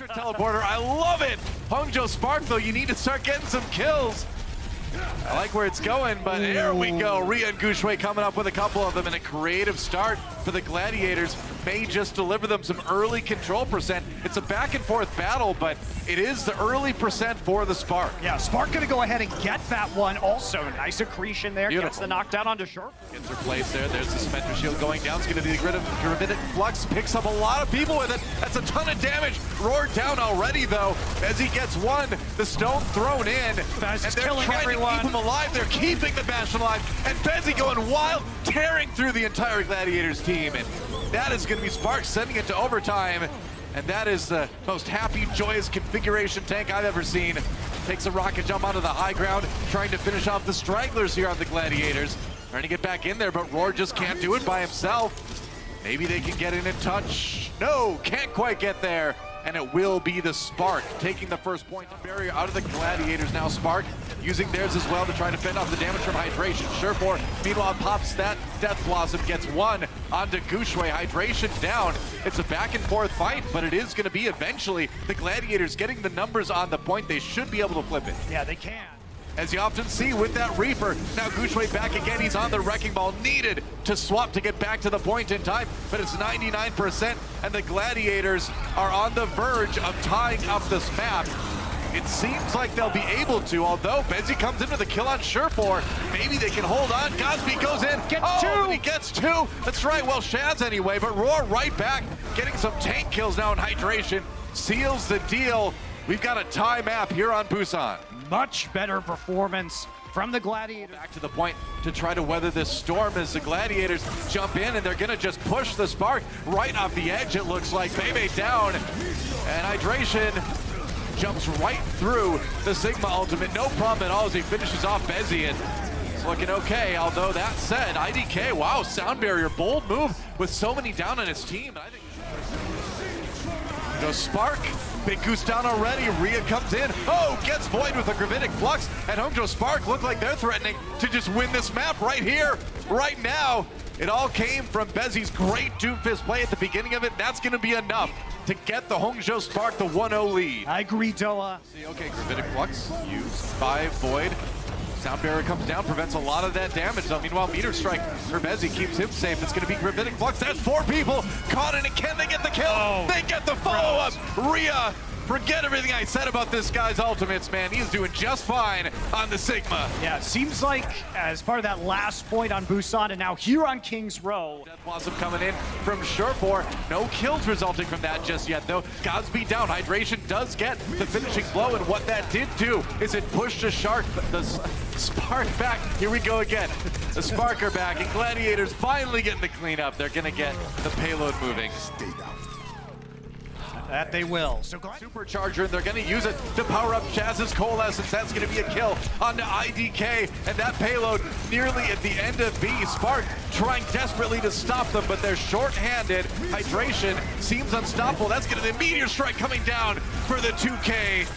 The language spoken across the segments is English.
Spirit teleporter, I love it! Hangzhou Spark, though, you need to start getting some kills. I like where it's going, but there we go. Rhea and Gushui coming up with a couple of them, and a creative start for the Gladiators may just deliver them some early control percent. It's a back and forth battle, but it is the early percent for the Spark. Yeah, Spark gonna go ahead and get that one also. Nice accretion there, Beautiful. Gets the knockdown onto Sharp. Gets her place there. There's the Spectre Shield going down. It's going to be the Gravitic Flux. Picks up a lot of people with it. That's a ton of damage. Roared down already, though, as he gets one. The stone thrown in. Baz and is they're killing trying everyone. to keep him alive. They're keeping the Bastion alive. And Bezzy going wild, tearing through the entire Gladiators team. And that is going to be Spark sending it to overtime. And that is the most happy, joyous configuration tank I've ever seen. Takes a rocket jump onto the high ground, trying to finish off the stragglers here on the Gladiators. Trying to get back in there, but Roar just can't do it by himself. Maybe they can get in touch. No, can't quite get there. And it will be the Spark taking the first point barrier out of the Gladiators now. Spark using theirs as well to try to fend off the damage from Hydration. Surefour, meanwhile, pops that Death Blossom, gets one onto Gushui. Hydration down. It's a back and forth fight, but it is going to be eventually the Gladiators getting the numbers on the point. They should be able to flip it. Yeah, they can. As you often see with that Reaper. Now Gushui back again, he's on the Wrecking Ball, needed to swap to get back to the point in time, but it's 99%, and the Gladiators are on the verge of tying up this map. It seems like they'll be able to, although Bezzy comes into the kill on Surefour. Maybe they can hold on. Gosby goes in. Two. And he gets two. That's right, well, Shaz anyway, but Roar right back, getting some tank kills now in Hydration. Seals the deal. We've got a tie map here on Busan. Much better performance from the Gladiators. Back to the point to try to weather this storm as the Gladiators jump in, and they're gonna just push the Spark right off the edge, it looks like. Bebe down, and Hydration jumps right through the Sigma ultimate. No problem at all as he finishes off Bezzy, and it's looking okay. Although that said, IDK, wow, sound barrier, bold move with so many down on his team. I think the Spark, Big Goose down already. Rhea comes in. Oh, gets Void with a Gravitic Flux. And Hangzhou Spark look like they're threatening to just win this map right here, right now. It all came from Bezzy's great Doomfist play at the beginning of it. That's going to be enough to get the Hangzhou Spark the 1-0 lead. I agree, Doa. See, okay, Gravitic Flux used by Void. Sound barrier comes down, prevents a lot of that damage, though. Meanwhile, Meteor Strike for Bezzy keeps him safe. It's going to be Gravitic Flux. That's 4 people caught in it. Can they get the kill? Oh, they get the follow-up. Rhea, forget everything I said about this guy's ultimates, man. He's doing just fine on the Sigma. Yeah, it seems like as part of that last point on Busan and now here on King's Row. Death Blossom coming in from Surefour. No kills resulting from that just yet, though. Gosby down. Hydration does get the finishing blow, and what that did do is it pushed the Spark back. Here we go again. The Spark are back, and Gladiators finally getting the cleanup. They're going to get the payload moving. That they will. So Supercharger, and they're going to use it to power up Shaz's Coalescence. That's going to be a kill onto IDK, and that payload nearly at the end of B. Spark trying desperately to stop them, but they're short-handed. Hydration seems unstoppable. That's going to be the Meteor Strike coming down for the 2K.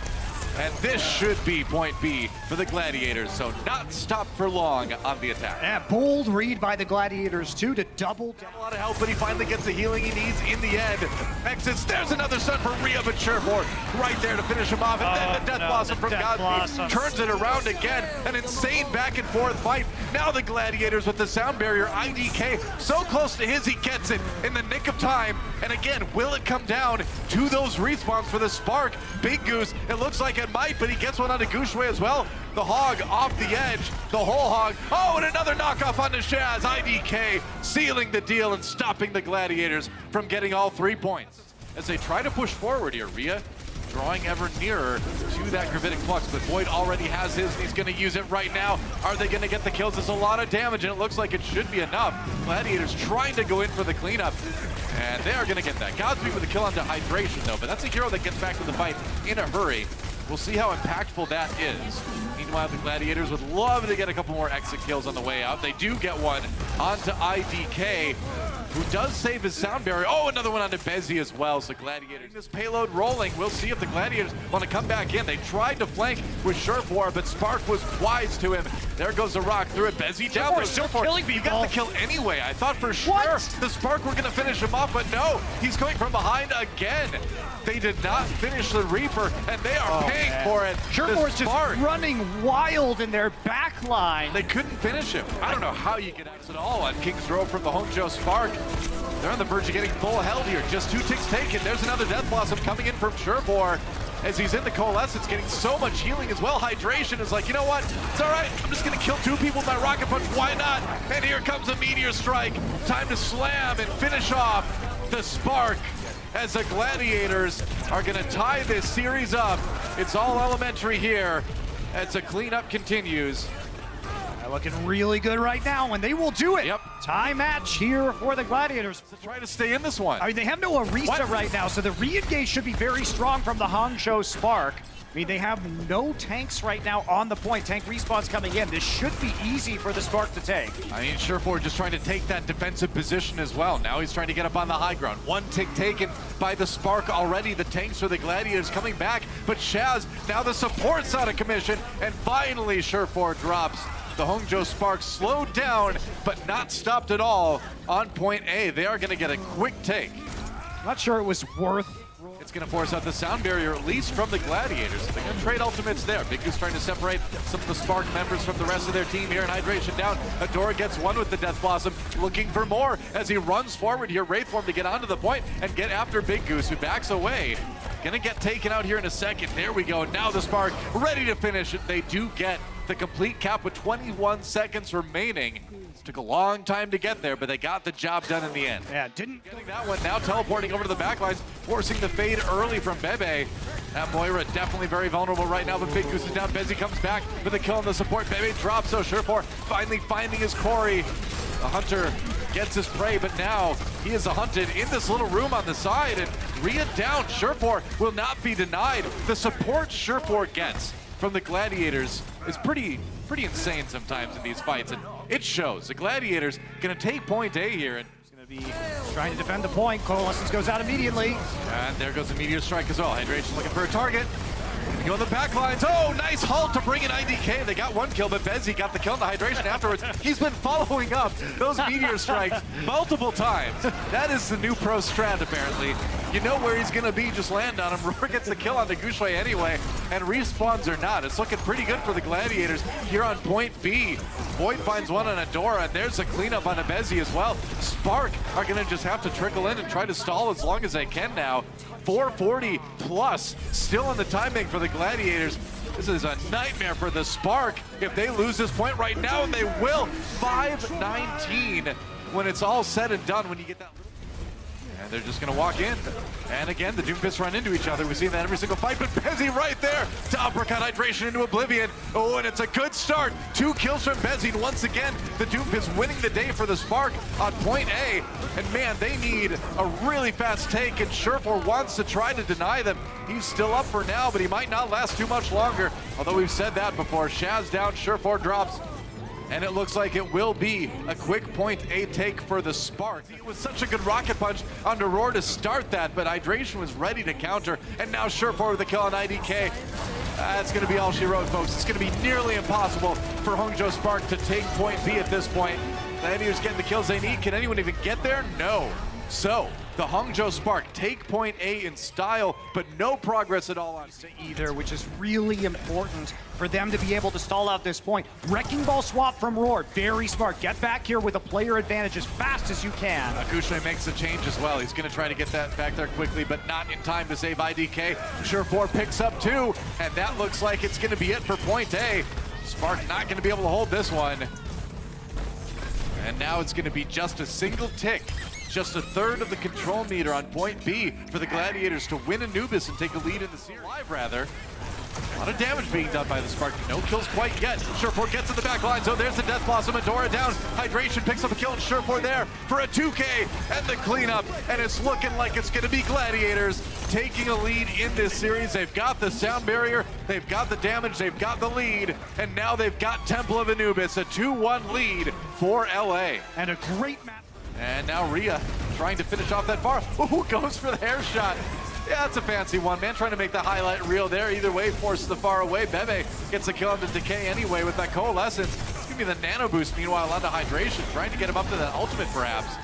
And this should be point B for the Gladiators, so not stopped for long on the attack. yeah, bold read by the Gladiators too to double. A lot of help, but he finally gets the healing he needs in the end. Exits, there's another stun for Rhea, but Surefour right there to finish him off. And then the Death Blossom from Gosby turns it around again. An insane back and forth fight. Now the Gladiators with the sound barrier. IDK so close to his, he gets it in the nick of time. And again, will it come down to those respawns for the Spark? Big Goose, it looks like it might, but he gets one onto Gushui as well. The Hog off the edge, the whole Hog. Oh, and another knockoff onto Shaz. IDK sealing the deal and stopping the Gladiators from getting all 3 points. As they try to push forward here, Rhea drawing ever nearer to that Gravitic Flux, but Void already has his, and he's going to use it right now. Are they going to get the kills? It's a lot of damage, and it looks like it should be enough. Gladiators trying to go in for the cleanup, and they are going to get that. Godspeed with a kill onto Hydration, though, but that's a hero that gets back to the fight in a hurry. We'll see how impactful that is. Meanwhile, the Gladiators would love to get a couple more exit kills on the way out. They do get one onto IDK. who does save his sound barrier. Oh, another one onto Bezzy as well. So Gladiators, this payload rolling. We'll see if the Gladiators want to come back in. They tried to flank with Surefire, but Spark was wise to him. There goes the rock through it. Bezzy down there. Still killing people. He got the kill anyway. I thought for sure the Spark were going to finish him off, but no, he's going from behind again. They did not finish the Reaper, and they are paying for it. Surefire's just running wild in their back line. They couldn't finish him. I don't know how you get out at all on King's Row from the Hangzhou Spark. They're on the verge of getting full held here. Just 2 ticks taken. There's another Death Blossom coming in from Surefire as he's in the Coalescence, getting so much healing as well. Hydration is like, you know what? It's all right. I'm just going to kill 2 people with my Rocket Punch. Why not? And here comes a Meteor Strike. Time to slam and finish off the Spark as the Gladiators are going to tie this series up. It's all elementary here as the cleanup continues. They're looking really good right now, and they will do it. Yep. Tie match here for the Gladiators. Try to stay in this one. I mean, they have no Arisa right now, so the re-engage should be very strong from the Hangzhou Spark. I mean, they have no tanks right now on the point. Tank respawns coming in. This should be easy for the Spark to take. I mean, Surefire just trying to take that defensive position as well. Now he's trying to get up on the high ground. 1 tick taken by the Spark already. The tanks for the Gladiators coming back. But Shaz, now the support's out of commission. And finally, Surefire drops. The Hangzhou Spark slowed down, but not stopped at all on point A. They are going to get a quick take. Not sure it was worth. It's going to force out the sound barrier, at least from the Gladiators. They're going to trade ultimates there. Big Goose trying to separate some of the Spark members from the rest of their team here. And Hydration down. Adora gets 1 with the Death Blossom, looking for more as he runs forward here. Wraithform to get onto the point and get after Big Goose, who backs away. Gonna get taken out here in a second. There we go. Now the Spark ready to finish it. They do get the complete cap with 21 seconds remaining. Took a long time to get there, but they got the job done in the end. Yeah, didn't getting that one. Now teleporting over to the backlines, forcing the fade early from Bebe. That Moira definitely very vulnerable right now, but Big Goose is down. Bezzy comes back with a kill on the support. Bebe drops, so Surefire finally finding his Corey. The Hunter gets his prey, but now he is hunted in this little room on the side, and Rhea down. Surefire will not be denied. The support Surefire gets from the Gladiators is pretty insane sometimes in these fights, and it shows. The Gladiators gonna take point A here, and it's gonna be trying to defend the point. Coalescence goes out immediately. And there goes the Meteor Strike as well. Hydration looking for a target. Go on the back lines. Oh, nice halt to bring in IDK. They got 1 kill, but Bezzy got the kill on the Hydration afterwards. He's been following up those Meteor Strikes multiple times. That is the new pro strat, apparently. You know where he's going to be, just land on him. Roar gets the kill on the Gushui anyway, and respawns or not. It's looking pretty good for the Gladiators here on point B. Void finds 1 on Adora, and there's a cleanup on a Bezzy as well. Spark are going to just have to trickle in and try to stall as long as they can now. 440 plus, still on the timing for the Gladiators. This is a nightmare for the Spark if they lose this point right now, and they will. 5-19 when it's all said and done, when you get that. And they're just going to walk in. And again, the Doomfists run into each other. We've seen that every single fight, but Bezzy right there to uppercut Hydration into oblivion. Oh, and it's a good start. 2 kills from Bezzy, and once again, the Doomfists winning the day for the Spark on point A. And man, they need a really fast take, and Surefire wants to try to deny them. He's still up for now, but he might not last too much longer. Although we've said that before. Shaz down, Surefire drops. And it looks like it will be a quick point A take for the Spark. It was such a good rocket punch on Roar to start that, but Hydration was ready to counter. And now Surefire with the kill on IDK. That's going to be all she wrote, folks. It's going to be nearly impossible for Hangzhou Spark to take point B at this point. Gladiators getting the kills they need. Can anyone even get there? No. So, the Hangzhou Spark take point A in style, but no progress at all on either, which is really important for them to be able to stall out this point. Wrecking Ball swap from Roar, very smart. Get back here with a player advantage as fast as you can. Gushui makes the change as well. He's going to try to get that back there quickly, but not in time to save IDK. Surefire picks up 2, and that looks like it's going to be it for point A. Spark not going to be able to hold this one. And now it's going to be just a single tick. Just a third of the control meter on point B for the Gladiators to win Anubis and take a lead in the series. Live, rather. A lot of damage being done by the Spark. No kills quite yet. Surefire gets in the back line, so there's the Death Blossom. Adora down. Hydration picks up a kill, and Surefire there for a 2K and the cleanup. And it's looking like it's going to be Gladiators taking a lead in this series. They've got the sound barrier, they've got the damage, they've got the lead, and now they've got Temple of Anubis, a 2-1 lead for LA. And a great match. And now Rhea trying to finish off that bar. Ooh, goes for the hair shot. Yeah, that's a fancy one, man. Trying to make the highlight reel there. Either way, forces the far away. Bebe gets a kill onto Decay anyway with that Coalescence. It's gonna be the nano boost, meanwhile, onto Hydration, trying to get him up to the ultimate, perhaps.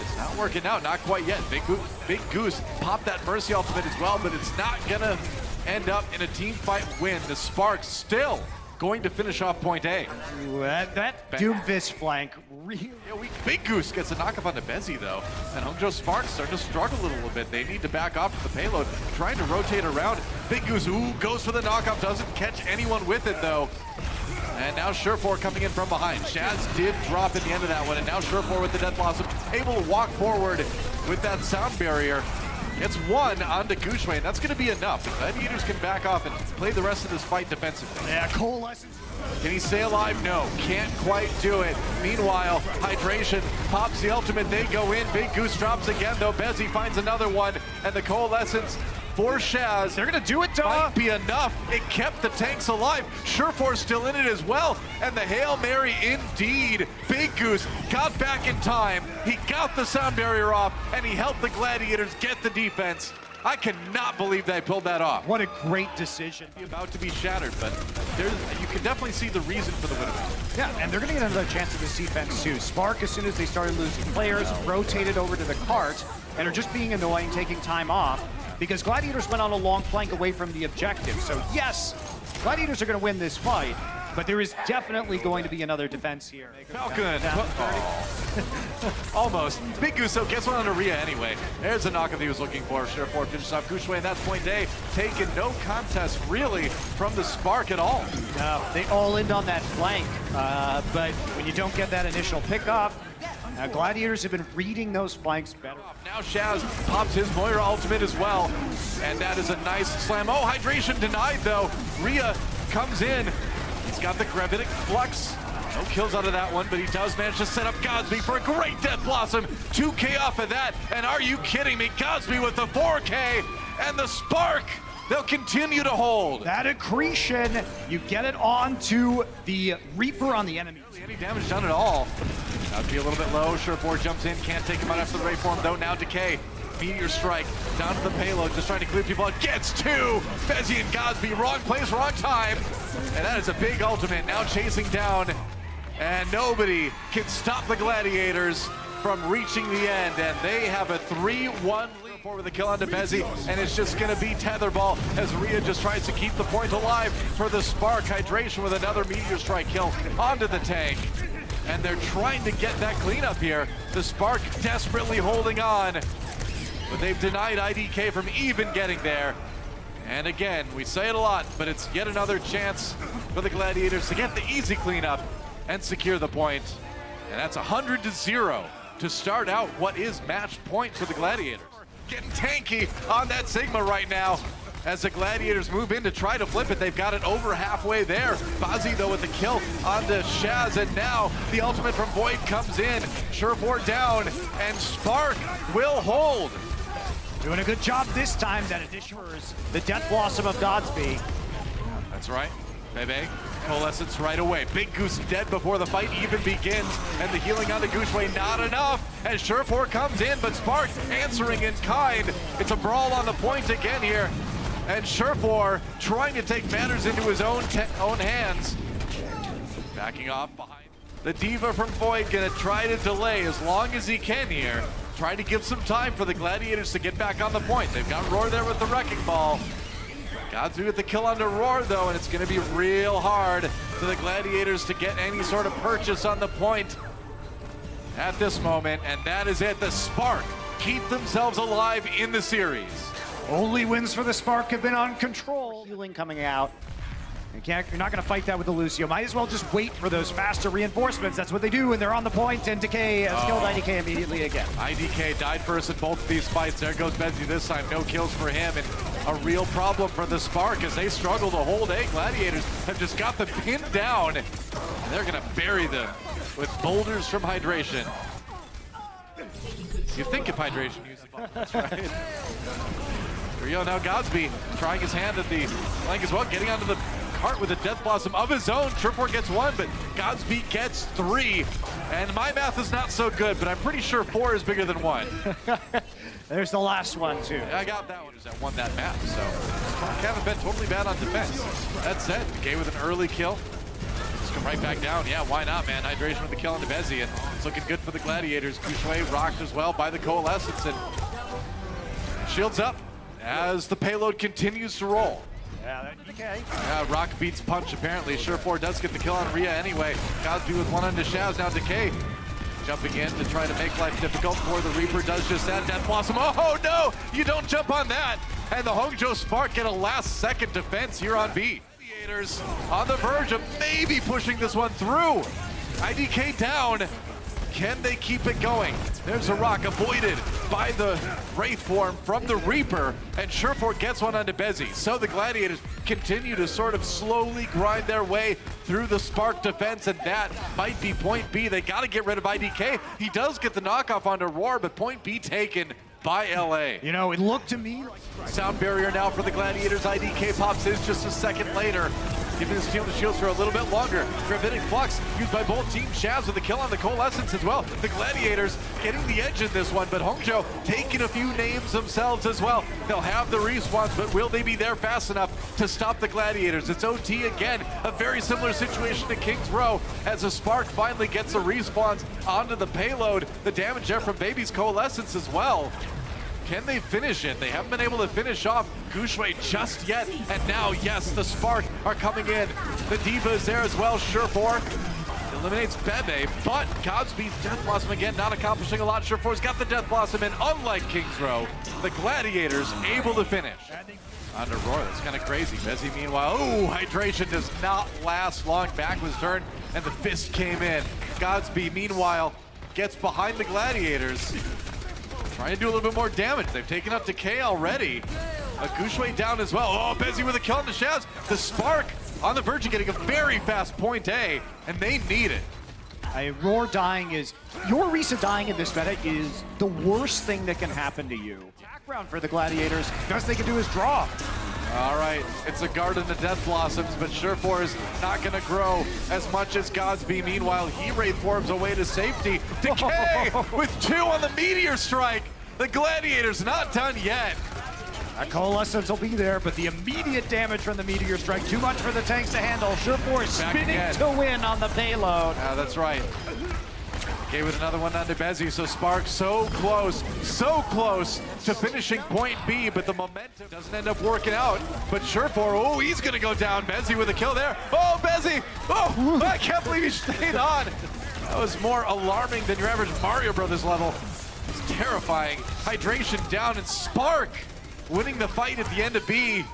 It's not working out, not quite yet. Big Goose popped that Mercy ultimate as well, but it's not gonna end up in a team fight win. The Spark still going to finish off point A. Ooh, that Doomfist flank really... Yeah, Big Goose gets a knock-up onto Bezzy, though. And Hangzhou Spark starting to struggle a little bit. They need to back off the payload, trying to rotate around. Big Goose, ooh, goes for the knock-up, doesn't catch anyone with it, though. And now Surefour coming in from behind. Shaz did drop at the end of that one, and now Surefour with the Death Blossom, able to walk forward with that sound barrier. It's one onto Gushway, and that's going to be enough. The Gladiators can back off and play the rest of this fight defensively. Yeah, Coalescence. Can he stay alive? No, can't quite do it. Meanwhile, Hydration pops the ultimate, they go in. Big Goose drops again, though. Bezzy finds another one, and the Coalescence for Shaz. They're gonna do it, Might be enough. It kept the tanks alive. Surefour's still in it as well. And the Hail Mary indeed. Big Goose got back in time. He got the sound barrier off, and he helped the Gladiators get the defense. I cannot believe they pulled that off. What a great decision. About to be shattered, but you can definitely see the reason for the win. Yeah, and they're gonna get another chance at this defense too. Spark, as soon as they started losing players, rotated over to the cart, and are just being annoying, taking time off, because Gladiators went on a long flank away from the objective. So yes, Gladiators are gonna win this fight, but there is definitely going to be another defense here. Falcon. Almost. Big Goose, so gets one on Rhea anyway. There's the knockup he was looking for. Surefour finishes off Gushway, and that's point A. Taken no contest really from the Spark at all. No, they all in on that flank, but when you don't get that initial pickup, Gladiators have been reading those flanks better. Now Shaz pops his Moira ultimate as well, and that is a nice slam. Oh, Hydration denied though. Rhea comes in. He's got the Gravitic Flux. No kills out of that one, but he does manage to set up Godsby for a great Death Blossom. 2K off of that, and are you kidding me? Godsby with the 4K, and the Spark, they'll continue to hold. That accretion, you get it onto the Reaper on the enemy. Any damage done at all. That would be a little bit low. Surefour jumps in, can't take him out after the Ray form, though. Now Decay. Meteor Strike down to the payload, just trying to clear people out. Gets two! Bezzy and Godsby, wrong place, wrong time. And that is a big ultimate, now chasing down. And nobody can stop the Gladiators from reaching the end. And they have a 3-1 lead for the kill onto Bezzy. And it's just gonna be tetherball as Rhea just tries to keep the point alive for the Spark. Hydration with another Meteor Strike kill onto the tank. And they're trying to get that cleanup here. The Spark desperately holding on. But they've denied IDK from even getting there. And again, we say it a lot, but it's yet another chance for the Gladiators to get the easy cleanup and secure the point. And that's 100-0 to start out what is match point for the Gladiators. Getting tanky on that Sigma right now as the Gladiators move in to try to flip it. They've got it over halfway there. Bazzi, though, with the kill onto Shaz, and now the ultimate from Void comes in. Surefour down, and Spark will hold. Doing a good job this time, that addition is the Death Blossom of Godsby. That's right. Bebe, Coalescence right away. Big Goose dead before the fight even begins, and the healing onto Gushway not enough as Surefour comes in, but Spark answering in kind. It's a brawl on the point again here, and Surefour trying to take matters into his own hands. Backing off behind. The Diva from Void gonna try to delay as long as he can here. Try to give some time for the Gladiators to get back on the point. They've got Roar there with the Wrecking Ball. Godsby with the kill onto Roar though, and it's gonna be real hard for the Gladiators to get any sort of purchase on the point at this moment, and that is it. The Spark keep themselves alive in the series. Only wins for the Spark have been on control. Healing coming out. You're not going to fight that with the Lucio. Might as well just wait for those faster reinforcements. That's what they do, and they're on the point, and Decay has killed IDK immediately again. IDK died first in both of these fights. There goes Bezzy this time. No kills for him, and a real problem for the Spark as they struggle to hold A. Gladiators have just got them pinned down, and they're going to bury them with boulders from Hydration. You think if Hydration uses the that's right. Rio now Godsby trying his hand at the flank as well, getting onto the cart with a Death Blossom of his own. Surefour gets one, but Godsby gets three. And my math is not so good, but I'm pretty sure 4 is bigger than 1. There's the last one, too. I got that one. That won that map, so Spark haven't been totally bad on defense. That said, Decay with an early kill. Just come right back down. Yeah, why not, man? Hydration with the kill on the Bezzy, and it's looking good for the Gladiators. Kushui rocked as well by the Coalescence, and shields up as the payload continues to roll. Yeah, okay. Rock beats Punch, apparently. Surefour does get the kill on Rhea anyway. Cosby with one on the Shaz, now Decay jumping in to try to make life difficult for the Reaper. Does just that. Death Blossom. Oh no! You don't jump on that! And the Hangzhou Spark get a last-second defense here on B. Gladiators on the verge of maybe pushing this one through. IDK down. Can they keep it going? There's a rock avoided by the Wraith form from the Reaper, and Surefour gets one onto Bezzy. So the Gladiators continue to sort of slowly grind their way through the Spark defense, and that might be point B. They got to get rid of IDK. He does get the knockoff onto Roar, but point B taken by LA. You know, it looked to me like... Sound barrier now for the Gladiators. IDK pops his just a second later. Giving the steal the shields for a little bit longer. Gravitic Flux used by both teams. Shaz with a kill on the Coalescence as well. The Gladiators getting the edge in this one, but Hangzhou taking a few names themselves as well. They'll have the respawns, but will they be there fast enough to stop the Gladiators? It's OT again. A very similar situation to King's Row as a Spark finally gets the respawns onto the payload. The damage there from Baby's Coalescence as well. Can they finish it? They haven't been able to finish off Kushui just yet. And now, yes, the Spark are coming in. The Diva is there as well. Surefour eliminates Bebe, but Cosby's Death Blossom again, not accomplishing a lot. Surefour's got the Death Blossom, and unlike King's Row, the Gladiators able to finish. Under Roar, that's kind of crazy. Bezzy, meanwhile, ooh, hydration does not last long. Back was turned, and the fist came in. Godsby, meanwhile, gets behind the Gladiators. Trying to do a little bit more damage. They've taken up Decay already. Kushui down as well. Oh, Bezzy with a kill on the Shaz. The Spark on the verge of getting a very fast point A, and they need it. Roar dying is... Your recent dying in this meta is the worst thing that can happen to you. Background for the Gladiators. Best they can do is draw. All right, it's a Garden of Death Blossoms, but Surefour is not going to grow as much as Godsby. Meanwhile, he Wraith forms away to safety. Decay with 2 on the Meteor Strike. The Gladiators not done yet. That Coalescence will be there, but the immediate damage from the Meteor Strike, too much for the tanks to handle. Surefour is spinning to win on the payload. That's right. Okay, with another one onto Bezzy, so Spark so close to finishing point B, but the momentum doesn't end up working out. But Surefour, oh, he's gonna go down. Bezzy with a kill there. Oh, Bezzy! Oh, I can't believe he stayed on. That was more alarming than your average Mario Brothers level. It's terrifying. Hydration down, and Spark winning the fight at the end of B.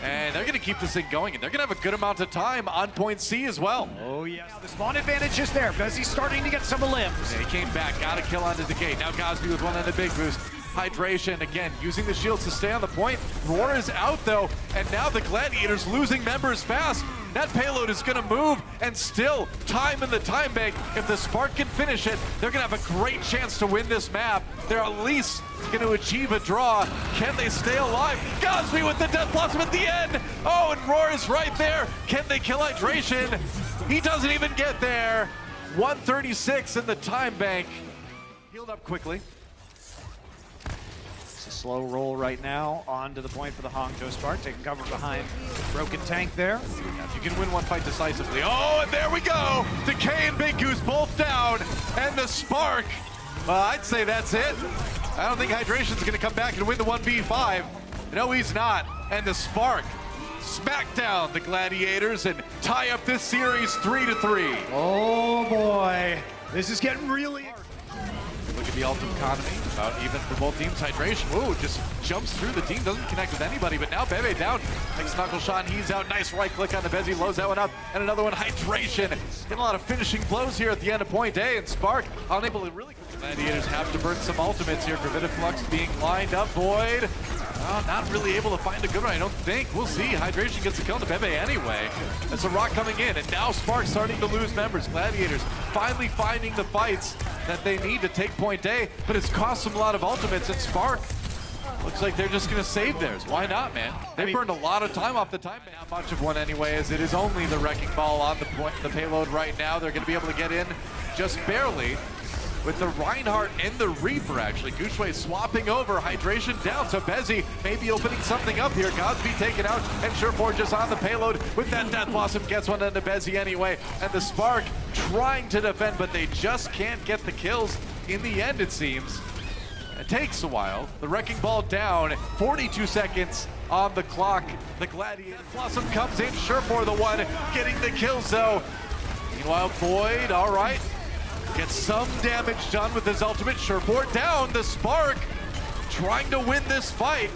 And they're going to keep this thing going, and they're going to have a good amount of time on point C as well. Oh, yes. The spawn advantage is there. Bezzy's starting to get some limbs. Yeah, he came back, got a kill onto Decay. Now Cosby with one on the big boost. Hydration, again, using the shields to stay on the point. Roar is out, though, and now the Gladiators losing members fast. That payload is going to move, and still time in the time bank. If the Spark can finish it, they're going to have a great chance to win this map. They're at least going to achieve a draw. Can they stay alive? Cosby with the Death Blossom at the end. Oh, and Roar is right there. Can they kill Hydration? He doesn't even get there. 136 in the time bank. Healed up quickly. Slow roll right now onto the point for the Hangzhou Spark, taking cover behind broken tank there. If you can win one fight decisively. Oh, and there we go. Decay and Big Goose both down, and the Spark. Well, I'd say that's it. I don't think Hydration's going to come back and win the 1v5. No, he's not. And the Spark smack down the Gladiators and tie up this series 3-3. Oh boy, this is getting really... Look at the ultimate economy, about even for both teams. Hydration, ooh, just jumps through the team, doesn't connect with anybody, but now Bebe down. Next knuckle shot, and he's out. Nice right click on the Bezzy, loads that one up, and another one, Hydration. Getting a lot of finishing blows here at the end of point A, and Spark unable to really... Gladiators have to burn some ultimates here. Gravitic Flux being lined up, Void. Not really able to find a good one, I don't think. We'll see. Hydration gets a kill to Bebe anyway. That's a rock coming in, and now Spark starting to lose members. Gladiators finally finding the fights that they need to take point A, but it's cost them a lot of ultimates, and Spark looks like they're just going to save theirs. Why not, man? They burned a lot of time off the time. Not much of one anyway, as it is only the Wrecking Ball on the point, the payload right now. They're going to be able to get in just barely. With the Reinhardt and the Reaper, actually. Gushue swapping over, hydration down, so Bezzy maybe opening something up here. Godsby taken out, and Surefour just on the payload with that Death Blossom, gets one into Bezzy anyway. And the Spark trying to defend, but they just can't get the kills in the end, it seems. It takes a while. The Wrecking Ball down, 42 seconds on the clock. The Gladiator Blossom comes in, Surefour the one getting the kills though. Meanwhile, Boyd, all right. Gets some damage done with his ultimate. Surefour down, the Spark trying to win this fight.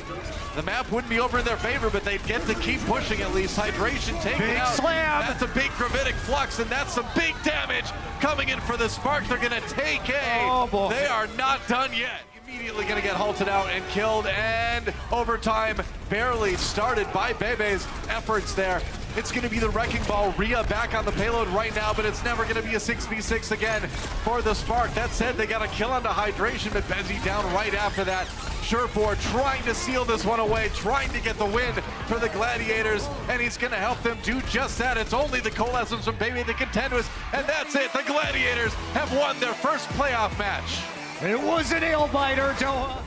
The map wouldn't be over in their favor, but they'd get to keep pushing at least. Hydration taken big out. Slam. That's a big gravitic flux, and that's some big damage coming in for the Spark. They're gonna take a. Oh, boy. They are not done yet. Immediately gonna get halted out and killed, and overtime barely started by Bebe's efforts there. It's gonna be the Wrecking Ball. Rhea back on the payload right now, but it's never gonna be a 6v6 again for the Spark. That said, they got a kill onto Hydration, but Bezzy down right after that. Surefour trying to seal this one away, trying to get the win for the Gladiators, and he's gonna help them do just that. It's only the Coalescence from Bebe to contend with, and that's it. The Gladiators have won their first playoff match. It was a nail biter, Doha.